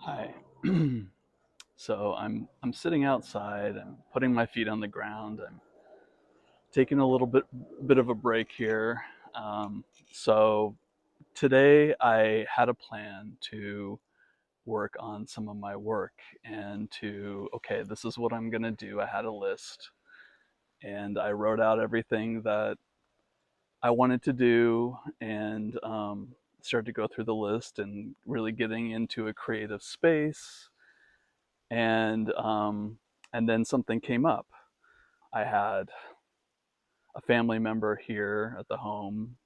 Hi. So I'm sitting outside. I'm putting my feet on the ground. I'm taking a little bit of a break here. Um, so today I had a plan to work on some of my work and to okay, this is what I'm gonna do. I had a list and I wrote out everything that I wanted to do and started to go through the list and really getting into a creative space and then something came up. I had a family member here at the home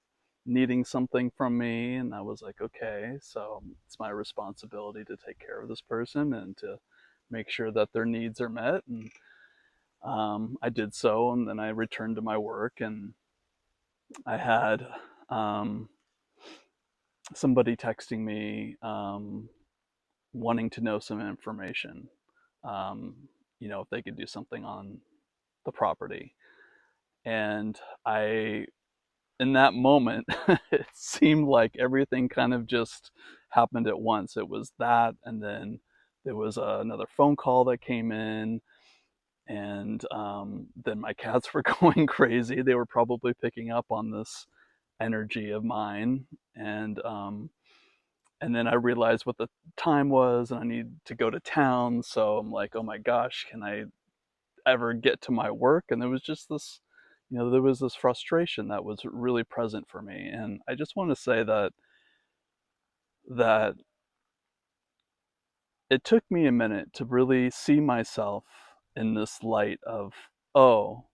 needing something from me, and I was like, okay, so it's my responsibility to take care of this person and to make sure that their needs are met. And I did so, and then I returned to my work, and I had um, somebody texting me wanting to know some information. Um, if they could do something on the property. And I, in that moment, it seemed like everything kind of just happened at once. It was that, and then there was another phone call that came in, and then my cats were going crazy. They were probably picking up on this energy of mine, and then I realized what the time was, and I needed to go to town. So I'm like, oh my gosh, can I ever get to my work? And there was just this, there was this frustration that was really present for me. And I just want to say that it took me a minute to really see myself in this light of, oh,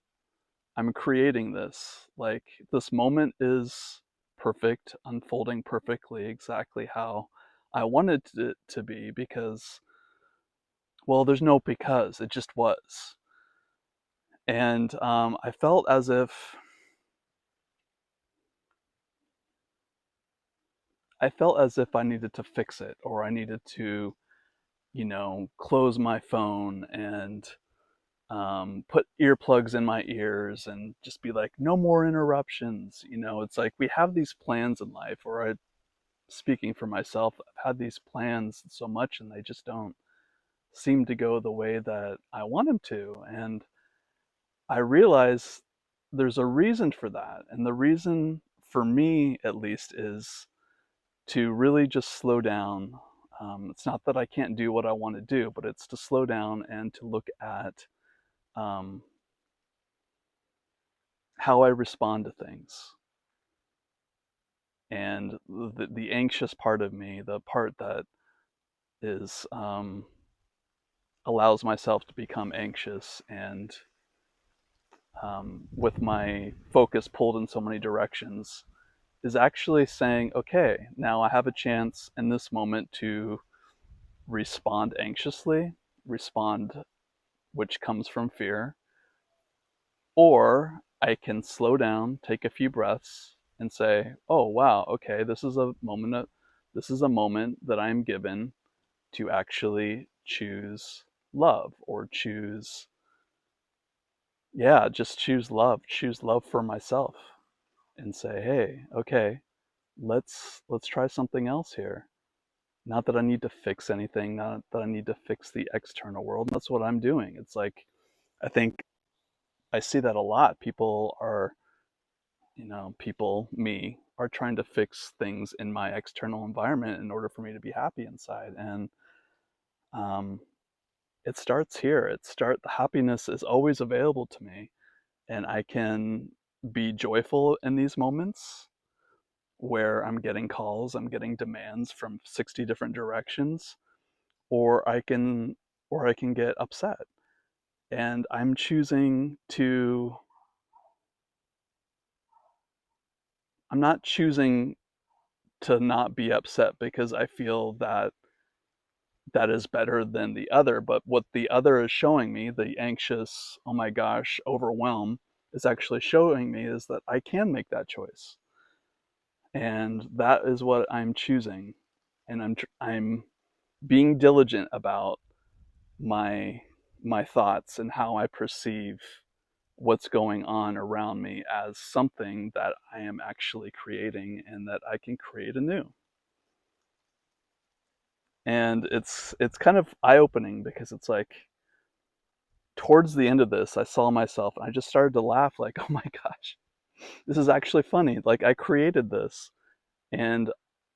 I'm creating this. Like, this moment is perfect, unfolding perfectly exactly how I wanted it to be, because, well, there's no because, it just was. And I felt as if I needed to fix it, or I needed to, close my phone and put earplugs in my ears and just be like, no more interruptions. It's like we have these plans in life, or speaking for myself, I've had these plans so much and they just don't seem to go the way that I want them to. And I realize there's a reason for that. And the reason, for me at least, is to really just slow down. It's not that I can't do what I want to do, but it's to slow down and to look at um, how I respond to things. And the anxious part of me, the part that is allows myself to become anxious and with my focus pulled in so many directions, is actually saying, okay, now I have a chance in this moment to respond anxiously, respond, which comes from fear, or I can slow down, take a few breaths, and say, "Oh wow, okay, this is a moment that I'm given to actually choose love, or choose, yeah, just choose love for myself, and say, hey, okay, let's try something else here. Not that I need to fix anything, not that I need to fix the external world. That's what I'm doing. It's like, I think I see that a lot. Me, are trying to fix things in my external environment in order for me to be happy inside. And um, it starts here. The happiness is always available to me, and I can be joyful in these moments where I'm getting calls, I'm getting demands from 60 different directions, or I can get upset. And I'm not choosing to not be upset because I feel that that is better than the other. But what the other is showing me, the anxious, oh my gosh, overwhelm, is actually showing me is that I can make that choice. And that is what I'm choosing. And I'm being diligent about my my thoughts and how I perceive what's going on around me as something that I am actually creating and that I can create anew. And it's kind of eye-opening because it's like towards the end of this, I saw myself and I just started to laugh like, oh my gosh, this is actually funny. Like I created this, and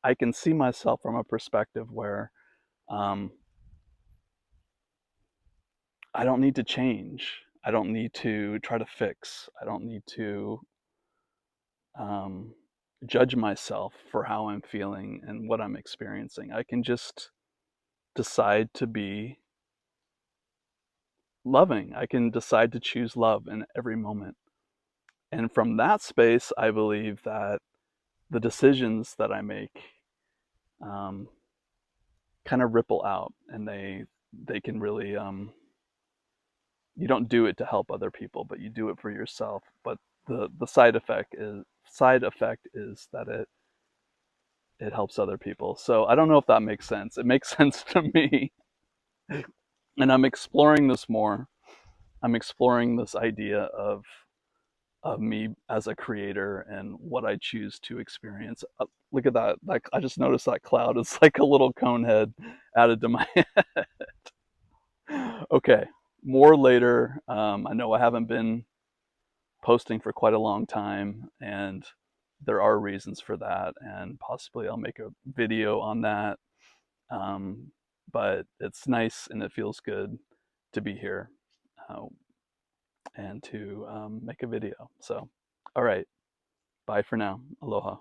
I can see myself from a perspective where um, I don't need to change. I don't need to try to fix. I don't need to um, judge myself for how I'm feeling and what I'm experiencing. I can just decide to be loving. I can decide to choose love in every moment. And from that space, I believe that the decisions that I make um, kind of ripple out, and they can really you don't do it to help other people, but you do it for yourself. But the side effect is that it helps other people. So I don't know if that makes sense. It makes sense to me, and I'm exploring this more. I'm exploring this idea of me as a creator and what I choose to experience. Look at that! Like I just noticed that cloud. It's like a little cone head added to my head. Okay, more later. I know I haven't been posting for quite a long time, and there are reasons for that, and possibly I'll make a video on that. Um, but it's nice and it feels good to be here uh, and to make a video. So, all right, bye for now. Aloha.